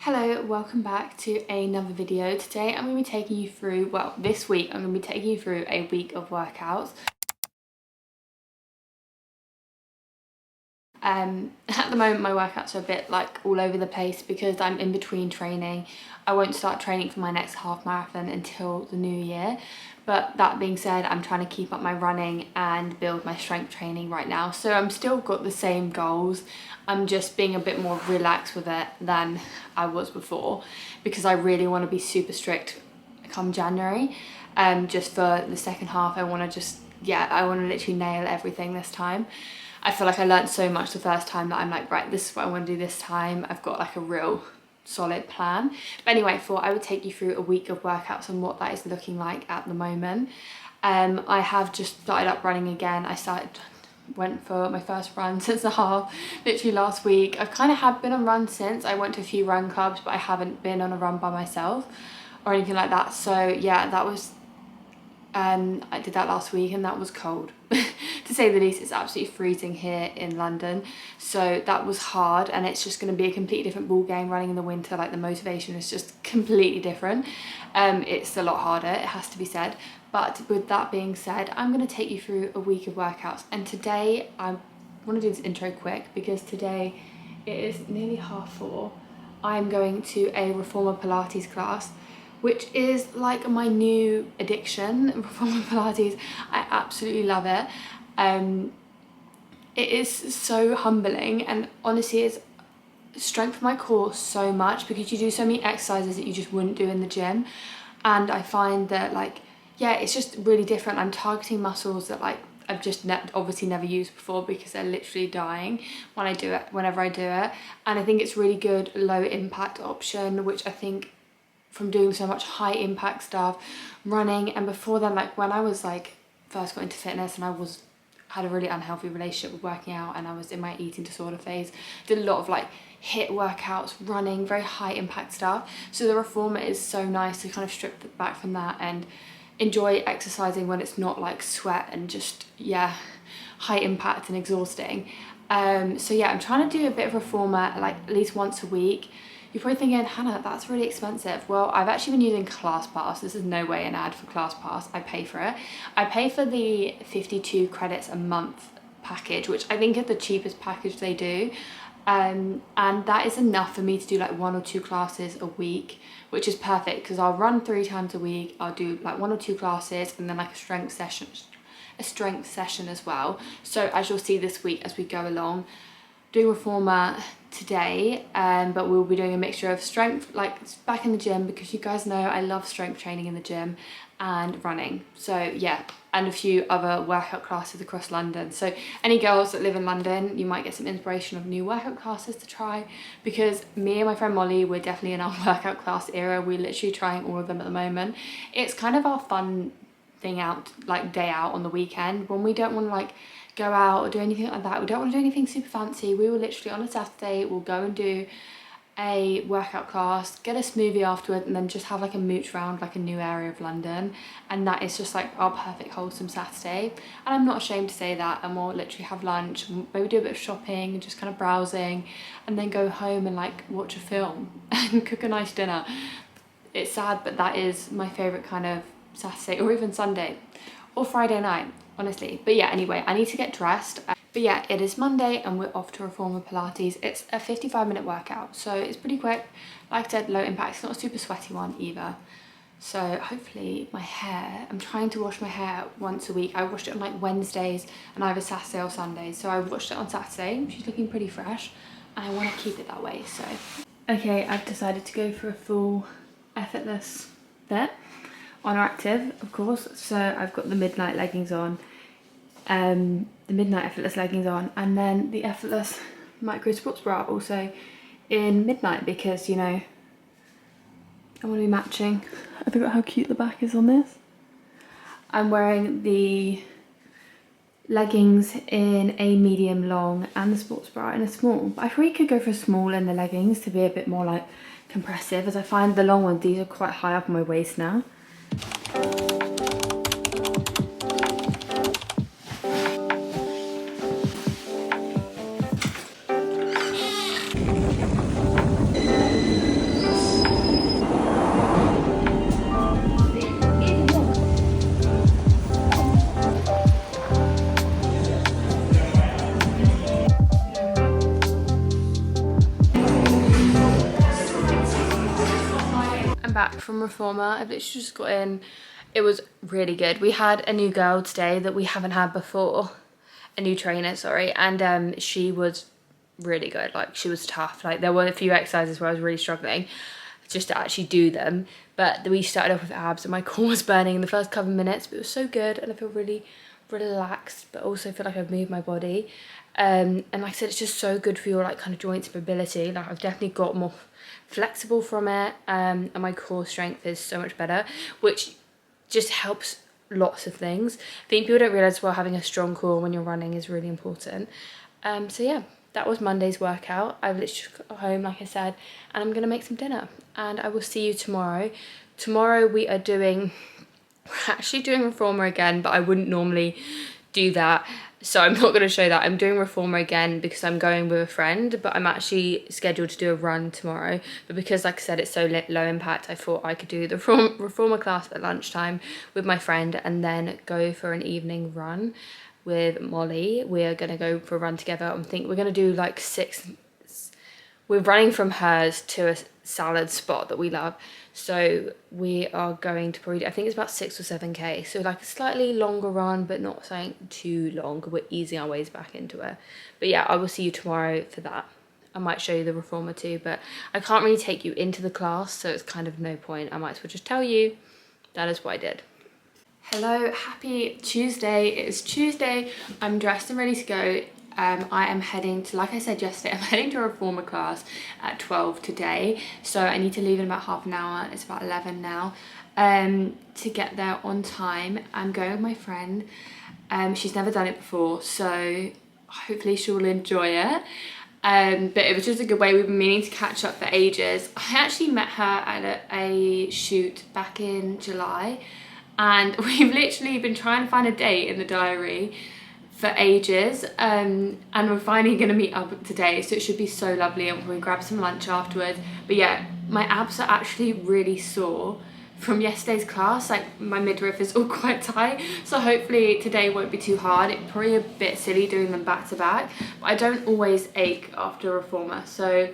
Hello, welcome back to another video. Today I'm going to be taking you through, well, this week I'm going to be taking you through a week of workouts. At the moment my workouts are a bit like all over the place because I'm in between training. I won't start training for my next half marathon until the new year. But that being said, I'm trying to keep up my running and build my strength training right now. So I'm still got the same goals. I'm just being a bit more relaxed with it than I was before because I really want to be super strict come January. Just for the second half, I want to literally nail everything this time. I feel like I learned so much the first time that I'm like, right, this is what I want to do this time. I've got like a real solid plan. But anyway, I thought I would take you through a week of workouts and what that is looking like at the moment. I have just started up running again. Went for my first run since the half, literally last week. I've kind of have been on runs since. I went to a few run clubs, but I haven't been on a run by myself or anything like that. So yeah, that was I did that last week and that was cold. To say the least. It's absolutely freezing here in London, so that was hard, and it's just going to be a completely different ball game running in the winter. Like, the motivation is just completely different. It's a lot harder, it has to be said. But with that being said, I'm going to take you through a week of workouts, and today I want to do this intro quick because today it is nearly 4:30. I'm going to a reformer Pilates class, which is like my new addiction. Reformer Pilates, I absolutely love it. It is so humbling, and honestly it's strengthened my core so much because you do so many exercises that you just wouldn't do in the gym, and I find that, like, yeah, it's just really different. I'm targeting muscles that, like, I've just obviously never used before because they're literally dying whenever I do it, and I think it's really good low impact option, which I think from doing so much high impact stuff, running, and before then, like when I was like first got into fitness and had a really unhealthy relationship with working out and I was in my eating disorder phase, did a lot of like HIIT workouts, running, very high impact stuff. So the reformer is so nice to kind of strip back from that and enjoy exercising when it's not like sweat and just, yeah, high impact and exhausting. So yeah, I'm trying to do a bit of reformer like at least once a week. You're probably thinking, Hannah, that's really expensive. Well, I've actually been using ClassPass. This is no way an ad for ClassPass. I pay for it. I pay for the 52 credits a month package, which I think is the cheapest package they do. And that is enough for me to do like 1 or 2 classes a week, which is perfect because I'll run 3 times a week. I'll do like 1 or 2 classes and then like a strength session as well. So as you'll see this week as we go along, doing reformer today, but we'll be doing a mixture of strength, like back in the gym, because you guys know I love strength training in the gym, and running. So yeah, and a few other workout classes across London. So any girls that live in London, you might get some inspiration of new workout classes to try, because me and my friend Molly, we're definitely in our workout class era. We're literally trying all of them at the moment. It's kind of our fun thing out, like day out on the weekend when we don't want to like go out or do anything like that. We don't want to do anything super fancy. We will literally on a Saturday, we'll go and do a workout class, get a smoothie afterwards, and then just have like a mooch round like a new area of London, and that is just like our perfect wholesome Saturday. And I'm not ashamed to say that. And we'll literally have lunch, maybe do a bit of shopping and just kind of browsing, and then go home and like watch a film and cook a nice dinner. It's sad, but that is my favorite kind of Saturday, or even Sunday or Friday night, honestly. But yeah, anyway, I need to get dressed. But yeah, it is Monday and we're off to Reformer Pilates. It's a 55-minute workout, so it's pretty quick. Like I said, low impact. It's not a super sweaty one either. So hopefully my hair, I'm trying to wash my hair once a week. I washed it on like Wednesdays and either Saturday or Sundays. So I washed it on Saturday. She's looking pretty fresh and I want to keep it that way. So okay, I've decided to go for a full effortless fit. Oner Active, of course. So I've got the midnight leggings on, the midnight effortless leggings on, and then the effortless micro sports bra also in midnight because, you know, I want to be matching. I forgot how cute the back is on this. I'm wearing the leggings in a medium long and the sports bra in a small, but I probably could go for a small in the leggings to be a bit more like compressive, as I find the long ones, these are quite high up on my waist now. back from Reformer. I've literally just got in. It was really good. We had a new girl today that we haven't had before. A new trainer, sorry. And she was really good. Like, she was tough. Like, there were a few exercises where I was really struggling just to actually do them. But we started off with abs and my core was burning in the first couple of minutes. But it was so good and I feel really relaxed, but also feel like I've moved my body. And like I said, it's just so good for your like kind of joints mobility. Like, I've definitely got more flexible from it, and my core strength is so much better, which just helps lots of things. I think people don't realise, well, having a strong core when you're running is really important. So yeah, that was Monday's workout. I've literally just got home, like I said, and I'm gonna make some dinner, and I will see you tomorrow. Tomorrow we're actually doing Reformer again, but I wouldn't normally do that, so I'm not going to show that. I'm doing Reformer again because I'm going with a friend, but I'm actually scheduled to do a run tomorrow. But because, like I said, it's so low impact, I thought I could do the Reformer class at lunchtime with my friend and then go for an evening run with Molly. We're going to go for a run together. I think we're going to do like 6. We're running from hers to a salad spot that we love. So we are going to probably, I think it's about 6 or 7k. So like a slightly longer run, but not something too long. We're easing our ways back into it. But yeah, I will see you tomorrow for that. I might show you the Reformer too, but I can't really take you into the class, so it's kind of no point. I might as well just tell you that is what I did. Hello, happy Tuesday. It is Tuesday. I'm dressed and ready to go. I am heading to, like I said yesterday, I'm heading to a Reformer class at 12 today. So I need to leave in about half an hour. It's about 11 now. To get there on time. I'm going with my friend. She's never done it before, so hopefully she will enjoy it. But it was just a good way. We've been meaning to catch up for ages. I actually met her at a shoot back in July, and we've literally been trying to find a date in the diary for ages, and we're finally going to meet up today, so it should be so lovely, and we'll grab some lunch afterwards. But yeah, my abs are actually really sore from yesterday's class. Like, my midriff is all quite tight, so hopefully today won't be too hard. It's probably a bit silly doing them back to back, but I don't always ache after a Reformer, so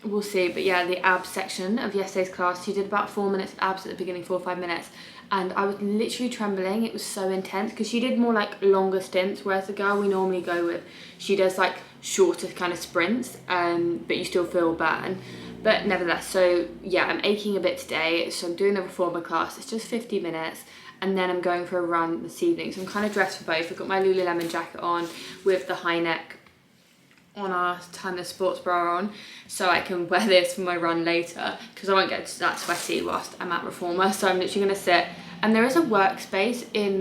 we'll see. But yeah, the abs section of yesterday's class, she did about 4 minutes of abs at the beginning, 4 or 5 minutes, and I was literally trembling. It was so intense because she did more like longer stints, whereas the girl we normally go with, she does like shorter kind of sprints, but you still feel burn. But nevertheless, so yeah, I'm aching a bit today, so I'm doing the Reformer class. It's just 50 minutes, and then I'm going for a run this evening. So I'm kind of dressed for both. I've got my Lululemon jacket on with the high neck on our timeless sports bra on, so I can wear this for my run later because I won't get that sweaty whilst I'm at Reformer. So I'm literally going to sit, and there is a workspace in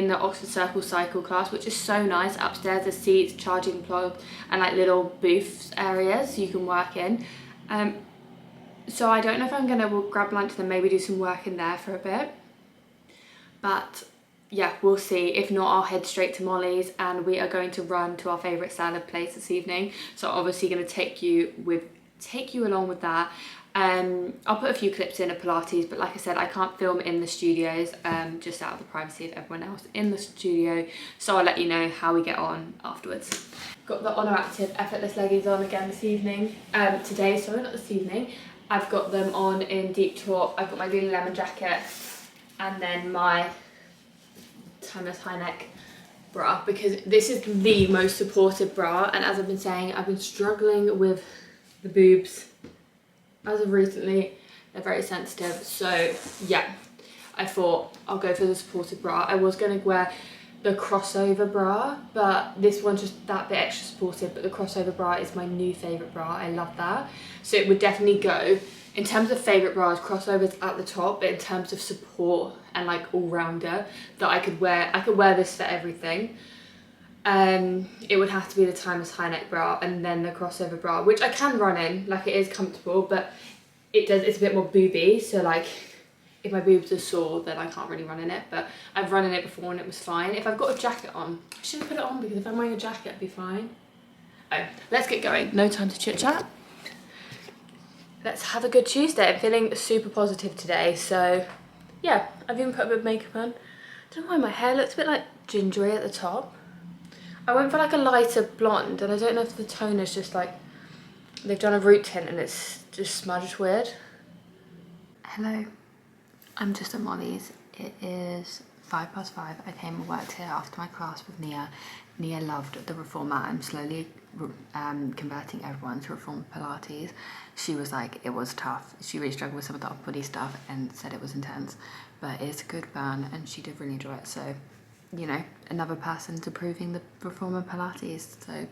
the Oxford Circle cycle class, which is so nice. Upstairs there's seats, charging plugs, and like little booths areas you can work in. So I don't know if I'm going to grab lunch and then maybe do some work in there for a bit, but yeah, we'll see. If not, I'll head straight to Molly's, and we are going to run to our favourite salad place this evening. So obviously going to take you along with that. I'll put a few clips in of Pilates, but like I said, I can't film in the studios, just out of the privacy of everyone else in the studio. So I'll let you know how we get on afterwards. Got the Oner Active effortless leggings on again this evening. Today, sorry, not this evening. I've got them on in deep top. I've got my Lululemon jacket, and then my timeless high neck bra, because this is the most supportive bra, and as I've been saying, I've been struggling with the boobs as of recently. They're very sensitive, so yeah, I thought I'll go for the supportive bra. I was going to wear the crossover bra, but this one's just that bit extra supportive, but the crossover bra is my new favourite bra. I love that, so it would definitely go. In terms of favourite bras, crossover's at the top, but in terms of support and like all-rounder that I could wear this for everything. It would have to be the timeless high neck bra and then the crossover bra, which I can run in, like it is comfortable, but it's a bit more booby, so like if my boobs are sore then I can't really run in it, but I've run in it before and it was fine. If I've got a jacket on, I shouldn't put it on, because if I'm wearing a jacket I'd be fine. Oh, let's get going, no time to chit chat. Let's have a good Tuesday. I'm feeling super positive today, so yeah, I've even put a bit of makeup on. I don't know why my hair looks a bit like gingery at the top. I went for like a lighter blonde, and I don't know if the tone is just like, they've done a root tint and it's just smudged weird. Hello, I'm just at Molly's. It is 5:05. I came and worked here after my class with Nia. Nia loved the reformer. I'm slowly converting everyone to reformer Pilates. She was like, it was tough. She really struggled with some of the upper body stuff and said it was intense, but it's a good burn and she did really enjoy it. So, you know, another person's approving the reformer Pilates. So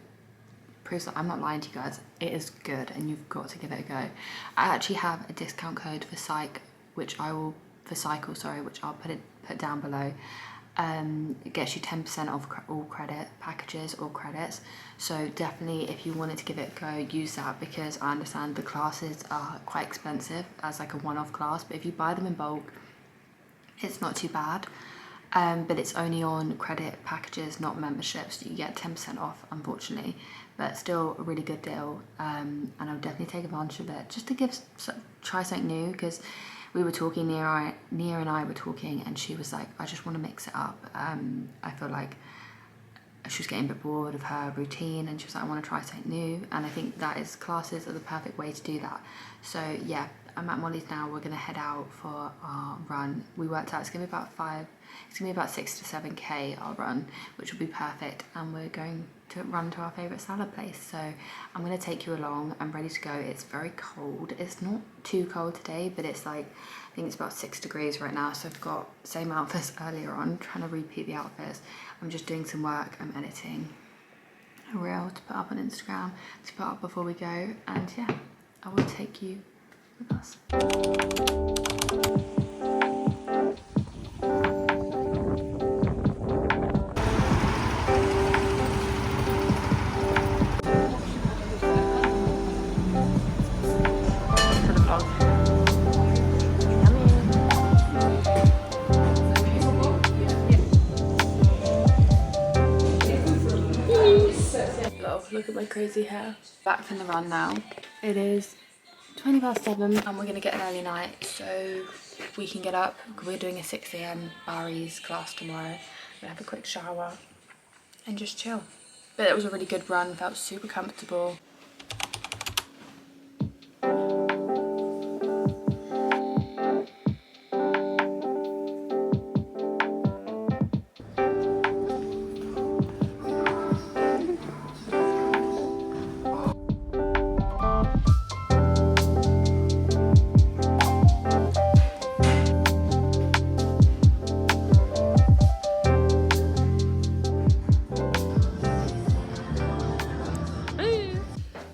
proves that I'm not lying to you guys. It is good and you've got to give it a go. I actually have a discount code for cycle, which I'll put down below. It gets you 10% off all credit packages or credits. So definitely, if you wanted to give it a go, use that, because I understand the classes are quite expensive as like a one-off class, but if you buy them in bulk, it's not too bad. But it's only on credit packages, not memberships. You get 10% off, unfortunately, but still a really good deal. And I'll definitely take advantage of it just to try something new, because we were talking, Nia and I were talking, and she was like, I just want to mix it up. I feel like she was getting a bit bored of her routine, and she was like, I want to try something new. And I think classes are the perfect way to do that. So yeah, I'm at Molly's now. We're gonna head out for our run. We worked out it's gonna be about 6 to 7k our run, which will be perfect. And we're going to run to our favorite salad place. So I'm gonna take you along. I'm ready to go. It's very cold. It's not too cold today, but it's like, I think it's about 6 degrees right now. So I've got same outfits earlier on, trying to repeat the outfits. I'm just doing some work. I'm editing a reel to put up on Instagram, to put up before we go. And yeah, I will take you with us. Look at my crazy hair. Back from the run now. It is 7:20 and we're gonna get an early night so we can get up. We're doing a 6 AM Barry's class tomorrow. I'm gonna have a quick shower and just chill. But it was a really good run, felt super comfortable.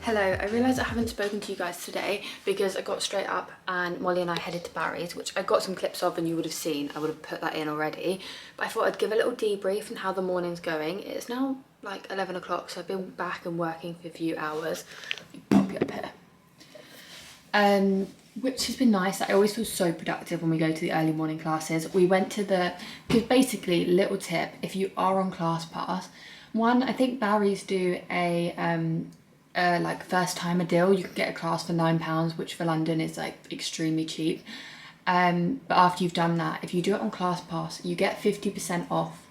Hello, I realised I haven't spoken to you guys today because I got straight up and Molly and I headed to Barry's, which I got some clips of and you would have seen. I would have put that in already. But I thought I'd give a little debrief on how the morning's going. It's now like 11 o'clock, so I've been back and working for a few hours. Pop you up here. Which has been nice. I always feel so productive when we go to the early morning classes. We went to because basically, little tip, if you are on ClassPass, one, I think Barry's do a like first timer deal. You can get a class for £9, which for London is like extremely cheap. But after you've done that, if you do it on ClassPass, you get 50% off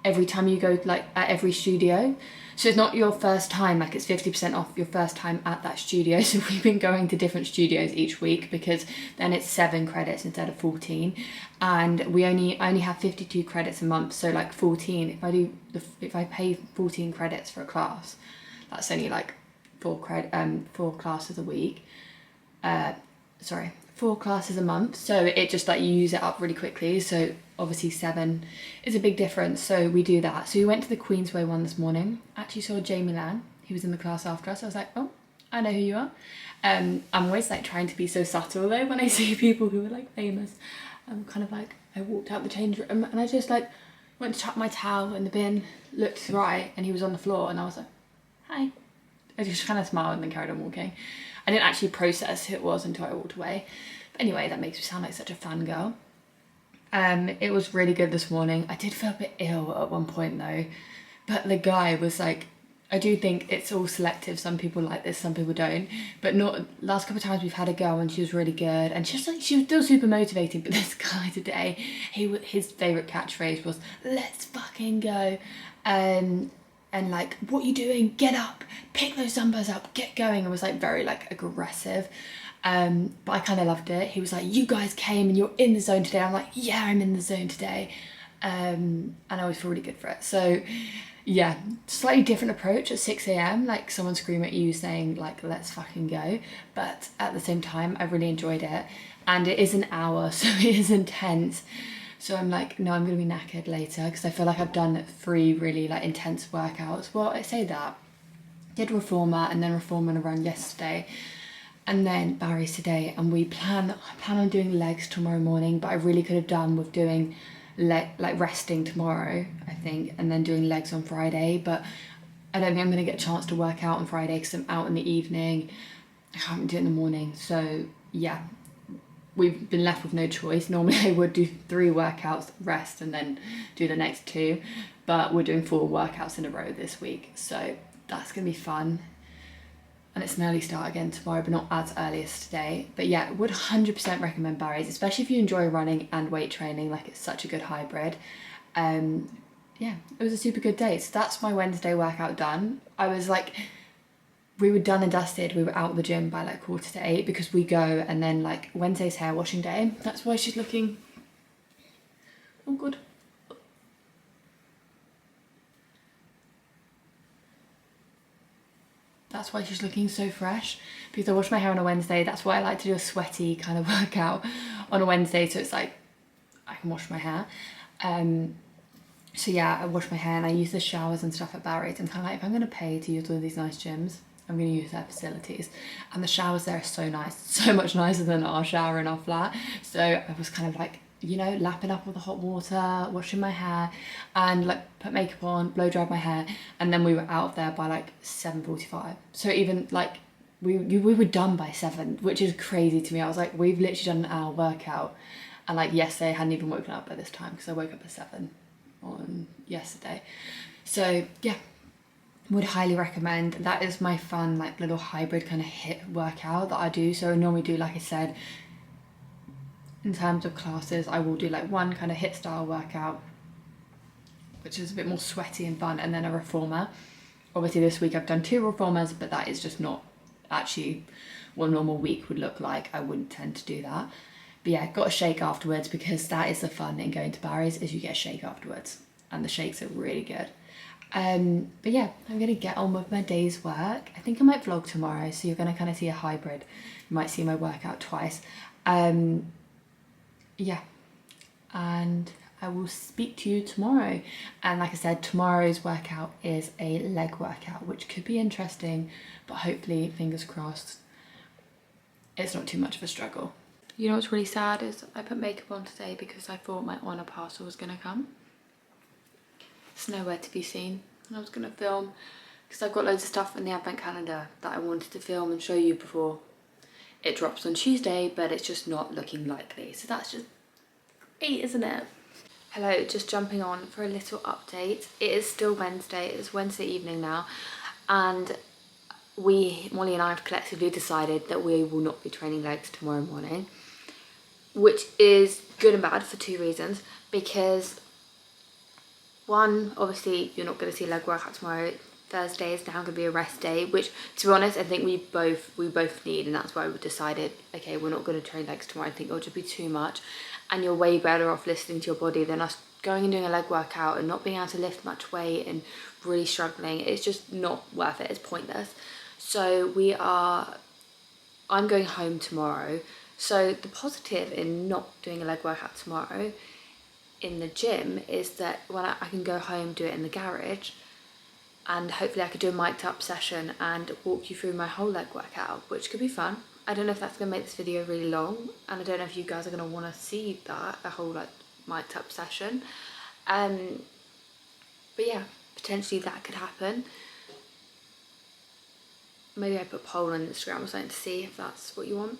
every time you go, like at every studio. So it's not your first time, like it's 50% off your first time at that studio. So we've been going to different studios each week because then it's 7 credits instead of 14. And I only have 52 credits a month. So like 14, if I pay 14 credits for a class, that's only like 4 classes a week. 4 classes a month. So it just like you use it up really quickly. So obviously 7 is a big difference. So we do that. So we went to the Queensway one this morning. Actually saw Jamie Lang. He was in the class after us. I was like, oh, I know who you are. I'm always like trying to be so subtle though when I see people who are like famous. I'm kind of like, I walked out the change room and I just like went to chuck my towel in the bin, looked right, and he was on the floor and I was like, hi. I just kind of smiled and then carried on walking. I didn't actually process who it was until I walked away. But anyway, that makes me sound like such a fangirl. It was really good this morning. I did feel a bit ill at one point though. But the guy was like, I do think it's all selective. Some people like this, some people don't. But last couple of times we've had a girl and she was really good. And she was still super motivating. But this guy today, his favourite catchphrase was, let's fucking go. and like, what are you doing? Get up, pick those dumbbells up, get going. It was like very like aggressive. But I kind of loved it. He was like, you guys came and you're in the zone today. I'm like, yeah, I'm in the zone today. And I always feel really good for it. So yeah, slightly different approach at 6 a.m. Like someone scream at you saying like, let's fucking go. But at the same time, I really enjoyed it. And it is an hour, so it is intense. So I'm like, no, I'm gonna be knackered later because I feel like I've done 3 really like intense workouts. Well, I say that. Did reformer and then reformer and a run yesterday. And then Barry's today, and I plan on doing legs tomorrow morning, but I really could have done with doing like resting tomorrow, I think, and then doing legs on Friday, but I don't think I'm gonna get a chance to work out on Friday because I'm out in the evening. I can't do it in the morning, so yeah, we've been left with no choice. Normally I would do 3 workouts, rest, and then do the next 2, but we're doing 4 workouts in a row this week, so that's gonna be fun. And it's an early start again tomorrow, but not as early as today. But yeah, would 100% recommend Barry's, especially if you enjoy running and weight training. Like, it's such a good hybrid. Yeah, it was a super good day. So that's my Wednesday workout done. I was like, we were done and dusted. We were out of the gym by like 7:45 because we go, and then like Wednesday's hair washing day. That's why she's looking all good. That's why she's looking so fresh, because I wash my hair on a Wednesday. That's why I like to do a sweaty kind of workout on a Wednesday, so it's like I can wash my hair. So yeah, I wash my hair and I use the showers and stuff at Barry's. I'm kind of like, if I'm going to pay to use all of these nice gyms, I'm going to use their facilities. And the showers there are so nice, so much nicer than our shower in our flat. So I was kind of like, you know, lapping up all the hot water, washing my hair, and like put makeup on, blow dried my hair, and then we were out of there by like 7:45. So even like we were done by 7, which is crazy to me. I was like, we've literally done an hour workout, and like yesterday I hadn't even woken up by this time because I woke up at 7 on yesterday. So yeah, would highly recommend. That is my fun like little hybrid kind of HIIT workout that I do. So I normally do, like I said, in terms of classes, I will do like one kind of HIIT style workout, which is a bit more sweaty and fun, and then a reformer. Obviously this week I've done 2 reformers, but that is just not actually what a normal week would look like. I wouldn't tend to do that. But yeah, got a shake afterwards, because that is the fun in going to Barry's, is you get a shake afterwards, and the shakes are really good. But yeah, I'm gonna get on with my day's work. I think I might vlog tomorrow, so you're gonna kind of see a hybrid. You might see my workout twice. Yeah, and I will speak to you tomorrow. And like I said, tomorrow's workout is a leg workout, which could be interesting, but hopefully, fingers crossed, it's not too much of a struggle. You know what's really sad is I put makeup on today because I thought my Oner parcel was gonna come. It's nowhere to be seen. And I was gonna film because I've got loads of stuff in the advent calendar that I wanted to film and show you before it drops on Tuesday, but it's just not looking likely. So that's just great, isn't it? Hello, just jumping on for a little update. It is still Wednesday. It's Wednesday evening now, and Molly and I have collectively decided that we will not be training legs tomorrow morning, which is good and bad for 2 reasons. Because one, obviously you're not going to see a leg workout tomorrow. Thursday is now going to be a rest day, which, to be honest, I think we both need, and that's why we decided, okay, we're not going to train legs tomorrow. I think it'll just be too much, and you're way better off listening to your body than us going and doing a leg workout and not being able to lift much weight and really struggling. It's just not worth it. It's pointless. So I'm going home tomorrow. So the positive in not doing a leg workout tomorrow in the gym is that when I can go home, do it in the garage, and hopefully I could do a mic'd up session and walk you through my whole leg workout, which could be fun. I don't know if that's gonna make this video really long, and I don't know if you guys are gonna wanna see that, a whole like mic'd up session. But yeah, potentially that could happen. Maybe I put a poll on Instagram or something to see if that's what you want.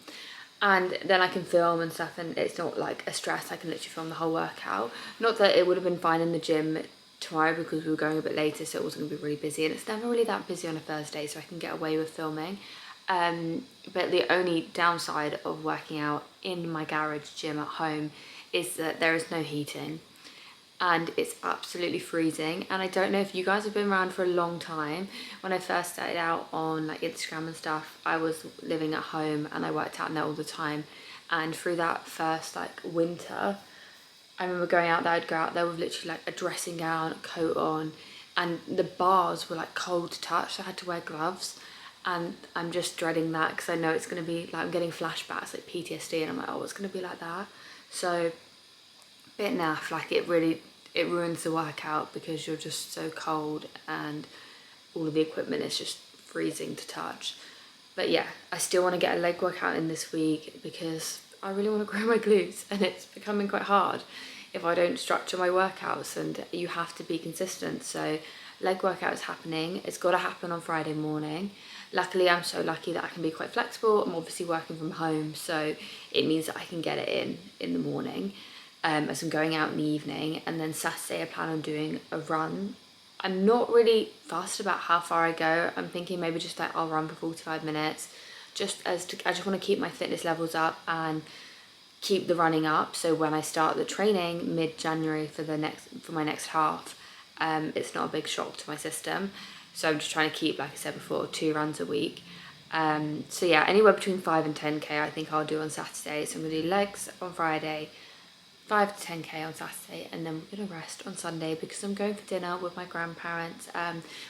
And then I can film and stuff, and it's not like a stress. I can literally film the whole workout. Not that it would have been fine in the gym tomorrow because we were going a bit later, so it wasn't going to be really busy, and it's never really that busy on a Thursday, so I can get away with filming. But the only downside of working out in my garage gym at home is that there is no heating. and it's absolutely freezing. And I don't know if you guys have been around for a long time. When I first started out on like Instagram and stuff, I was living at home and I worked out in there all the time. And through that first like winter, I remember going out there, I'd go out there with literally like a dressing gown, a coat on, and the bars were like cold to touch, so I had to wear gloves. And I'm just dreading that because I know it's going to be like, I'm getting flashbacks like PTSD, and I'm like, oh, it's going to be like that. So bit naff, like it ruins the workout because you're just so cold and all of the equipment is just freezing to touch. But yeah, I still want to get a leg workout in this week because I really want to grow my glutes, and it's becoming quite hard if I don't structure my workouts, and you have to be consistent. So leg workout is happening. It's got to happen on Friday morning. Luckily, I'm so lucky that I can be quite flexible. I'm obviously working from home, so it means that I can get it in the morning, as I'm going out in the evening. And then Saturday I plan on doing a run. I'm not really fussed about how far I go. I'm thinking maybe just like I'll run for 45 minutes, I just want to keep my fitness levels up and keep the running up. So when I start the training mid-January for my next half, it's not a big shock to my system. So I'm just trying to keep, like I said before, 2 runs a week. So yeah, anywhere between 5 and 10k I think I'll do on Saturday. So I'm gonna do legs on Friday, 5 to 10k on Saturday, and then we're gonna rest on Sunday because I'm going for dinner with my grandparents.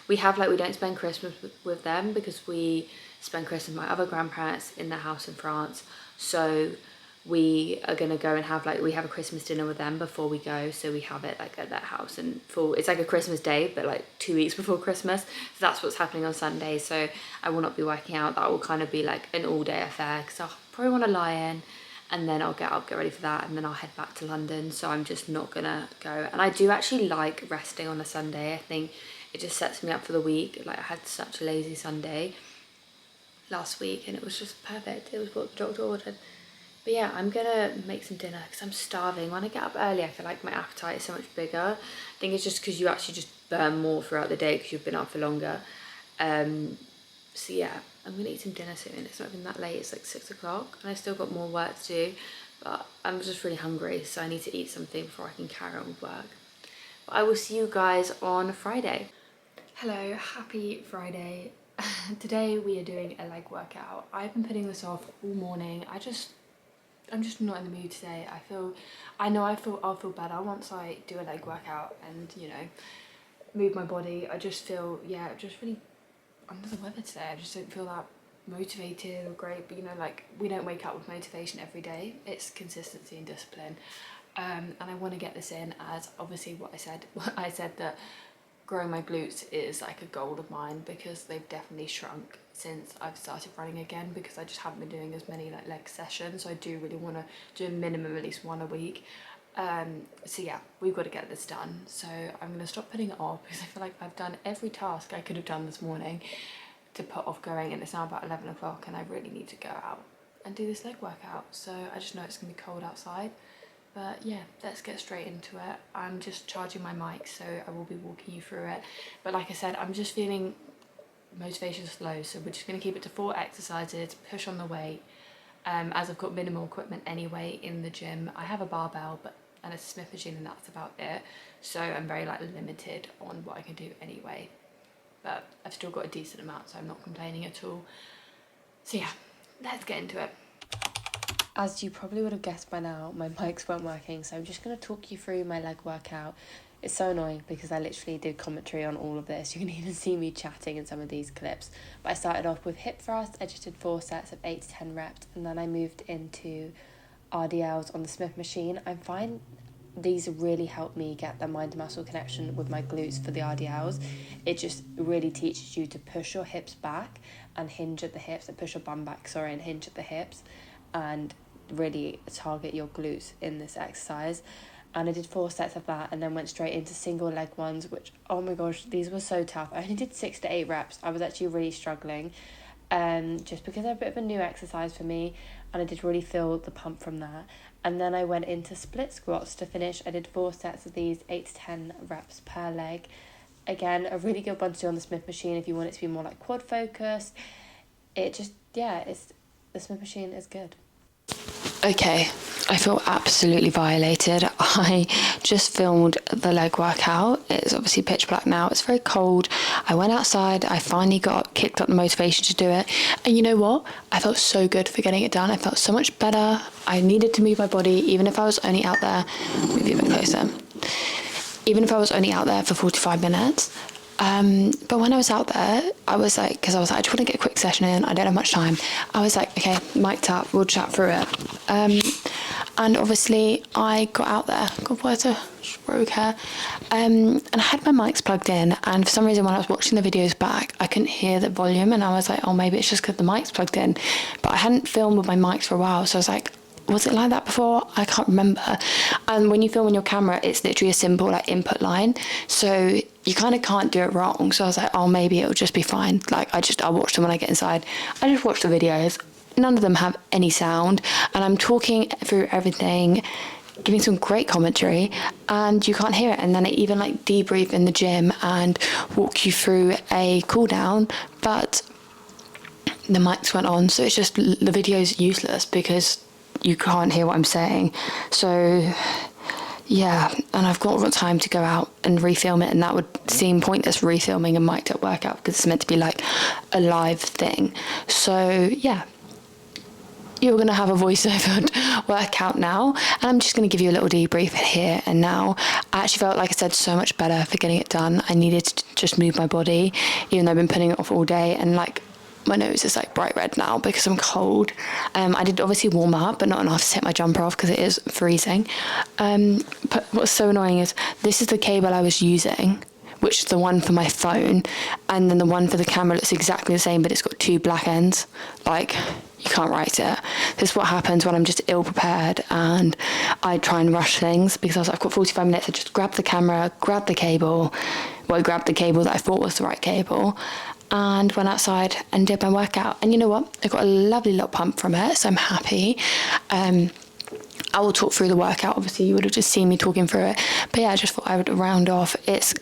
We don't spend Christmas with them because we spend Christmas with my other grandparents in their house in France. So we are gonna go and we have a Christmas dinner with them before we go. So we have it like at that house, and it's like a Christmas day, but like 2 weeks before Christmas. So that's what's happening on Sunday. So I will not be working out. That will kind of be like an all-day affair because I'll probably want to lie in, and then I'll get ready for that, and then I'll head back to London. So I'm just not gonna go. And I do actually like resting on a Sunday. I think it just sets me up for the week. Like I had such a lazy Sunday last week and it was just perfect. It was what the doctor ordered. But yeah, I'm gonna make some dinner because I'm starving. When I get up early, I feel like my appetite is so much bigger. I think it's just because you actually just burn more throughout the day because you've been up for longer. So yeah, I'm gonna eat some dinner soon. It's not even that late, it's like 6 o'clock and I still got more work to do, but I'm just really hungry, so I need to eat something before I can carry on with work. But I will see you guys on Friday. Hello, happy Friday. Today we are doing a leg workout. I've been putting this off all morning. I'm just not in the mood today. I'll feel better once I do a leg workout and, you know, move my body. I just feel, yeah, just really under the weather today. I just don't feel that motivated or great, but you know, like we don't wake up with motivation every day. It's consistency and discipline. And I want to get this in as obviously what I said that growing my glutes is like a goal of mine because they've definitely shrunk since I've started running again because I just haven't been doing as many like leg sessions. So I do really want to do a minimum at least 1 a week. So yeah, we've got to get this done. So I'm going to stop putting it off because I feel like I've done every task I could have done this morning to put off going, and it's now about 11 o'clock and I really need to go out and do this leg workout. So I just know it's going to be cold outside. But yeah, let's get straight into it. I'm just charging my mic, so I will be walking you through it. But like I said, I'm just feeling motivation's low, so we're just going to keep it to 4 exercises, push on the weight. As I've got minimal equipment anyway in the gym. I have a barbell and a Smith machine, and that's about it. So I'm very like limited on what I can do anyway. But I've still got a decent amount, so I'm not complaining at all. So yeah, let's get into it. As you probably would have guessed by now, my mics weren't working, so I'm just going to talk you through my leg workout. It's so annoying because I literally did commentary on all of this. You can even see me chatting in some of these clips. But I started off with hip thrusts. I just did 4 sets of 8 to 10 reps, and then I moved into RDLs on the Smith machine. I find these really help me get the mind-muscle connection with my glutes for the RDLs. It just really teaches you to push your hips back and hinge at the hips, and push your bum back, and hinge at the hips, and really target your glutes in this exercise. And I did 4 sets of that and then went straight into single leg ones, which, oh my gosh, these were so tough. I only did 6 to 8 reps. I was actually really struggling, just because they're a bit of a new exercise for me, and I did really feel the pump from that. And then I went into split squats to finish. I did 4 sets of these, 8 to 10 reps per leg. Again, a really good one to do on the Smith machine if you want it to be more like quad focused. The Smith machine is good. Okay, I feel absolutely violated. I just filmed the leg workout. It's obviously pitch black now. It's very cold. I went outside. I finally kicked up the motivation to do it. And you know what? I felt so good for getting it done. I felt so much better. I needed to move my body, even if I was only out there. Move you a bit closer. Even if I was only out there for 45 minutes. But when I was out there, I was like, because I was like, I just want to get a quick session in. I don't have much time. I was like, okay, mic'd up. We'll chat through it. And obviously I got out there. God, where's a stroke hair? And I had my mics plugged in. And for some reason, when I was watching the videos back, I couldn't hear the volume. And I was like, oh, maybe it's just because the mic's plugged in. But I hadn't filmed with my mics for a while. So I was like, was it like that before? I can't remember. And when you film on your camera, it's literally a simple like input line. So you kind of can't do it wrong. So I was like, oh, maybe it'll just be fine. Like I'll watch them when I get inside. I just watch the videos. None of them have any sound. And I'm talking through everything, giving some great commentary, and you can't hear it. And then I even like debrief in the gym and walk you through a cool down. But the mics went on. So it's just the video's useless because you can't hear what I'm saying. So yeah, and I've got time to go out and refilm it, and that would seem pointless refilming a mic'd up workout because it's meant to be like a live thing. So yeah, you're going to have a voiceover workout now, and I'm just going to give you a little debrief here and now. I actually felt, like I said, so much better for getting it done. I needed to just move my body, even though I've been putting it off all day, and like my nose is like bright red now because I'm cold. I did obviously warm up, but not enough to take my jumper off because it is freezing. But what's so annoying is this is the cable I was using, which is the one for my phone, and then the one for the camera looks exactly the same, but it's got two black ends. Like, you can't write it. This is what happens when I'm just ill prepared and I try and rush things, because I was like, I've got 45 minutes. I just grabbed the camera, grabbed the cable. Well, I grabbed the cable that I thought was the right cable, and went outside and did my workout. And you know what? I got a lovely little pump from it, so I'm happy. I will talk through the workout. Obviously, you would have just seen me talking through it. But yeah, I just thought I would round off. It's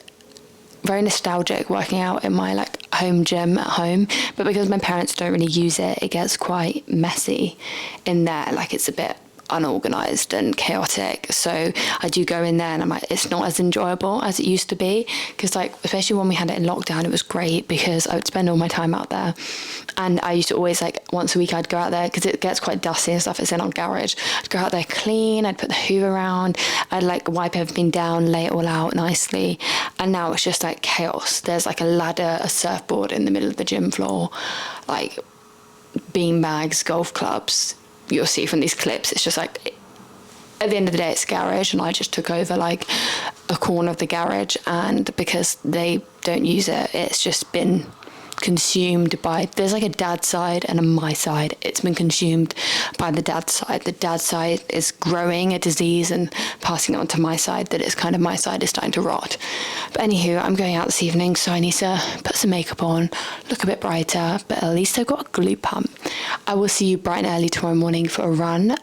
very nostalgic working out in my like home gym at home, but because my parents don't really use it, it gets quite messy in there. Like, it's a bit unorganized and chaotic, so I do go in there and I'm like, it's not as enjoyable as it used to be, because like, especially when we had it in lockdown, it was great because I would spend all my time out there, and I used to always, like, once a week I'd go out there because it gets quite dusty and stuff. It's in our garage. I'd go out there clean, I'd put the hoover around, I'd like wipe everything down, lay it all out nicely. And now it's just like chaos. There's like a ladder, a surfboard in the middle of the gym floor, like bean bags, golf clubs. You'll see from these clips, it's just like, at the end of the day, it's garage, and I just took over like a corner of the garage, and because they don't use it, it's just been consumed by, there's like a dad side and a my side. It's been consumed by the dad side. The dad side is growing a disease and passing it on to my side, that it's kind of, my side is starting to rot. But anywho, I'm going out this evening, so I need to put some makeup on, look a bit brighter, but at least I've got a glute pump. I will see you bright and early tomorrow morning for a run.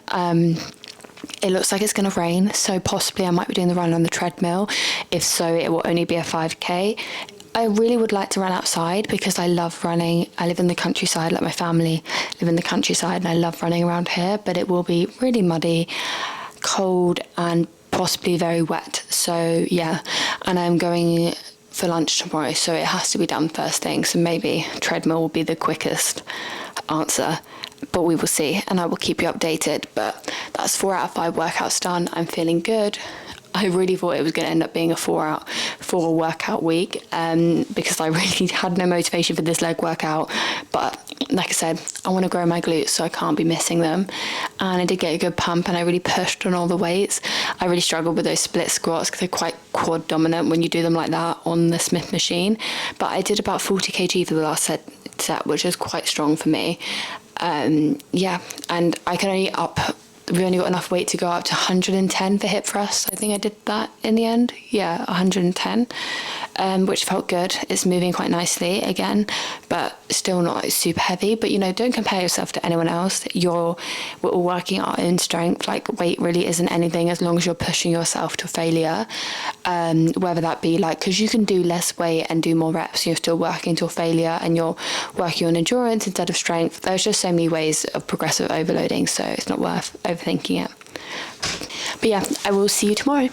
It looks like it's going to rain, so possibly I might be doing the run on the treadmill. If so, it will only be a 5k. I really would like to run outside because I love running. I live in the countryside, like my family live in the countryside, and I love running around here, but it will be really muddy, cold, and possibly very wet. So yeah, and I'm going for lunch tomorrow, so it has to be done first thing. So maybe treadmill will be the quickest answer, but we will see, and I will keep you updated. But that's 4 out of 5 workouts done. I'm feeling good. I really thought it was going to end up being a 4 workout week, because I really had no motivation for this leg workout. But like I said, I want to grow my glutes, so I can't be missing them. And I did get a good pump, and I really pushed on all the weights. I really struggled with those split squats because they're quite quad dominant when you do them like that on the Smith machine. But I did about 40 kg for the last set, which is quite strong for me. Yeah, and I can only we've only got enough weight to go up to 110 for hip thrusts. I think I did that in the end. Yeah, 110. which felt good. It's moving quite nicely again, but still not like super heavy. But you know, don't compare yourself to anyone else. We're all working our own strength. Like, weight really isn't anything as long as you're pushing yourself to failure, whether that be like, because you can do less weight and do more reps, you're still working to failure, and you're working on endurance instead of strength. There's just so many ways of progressive overloading, so it's not worth overthinking it. But yeah, I will see you tomorrow.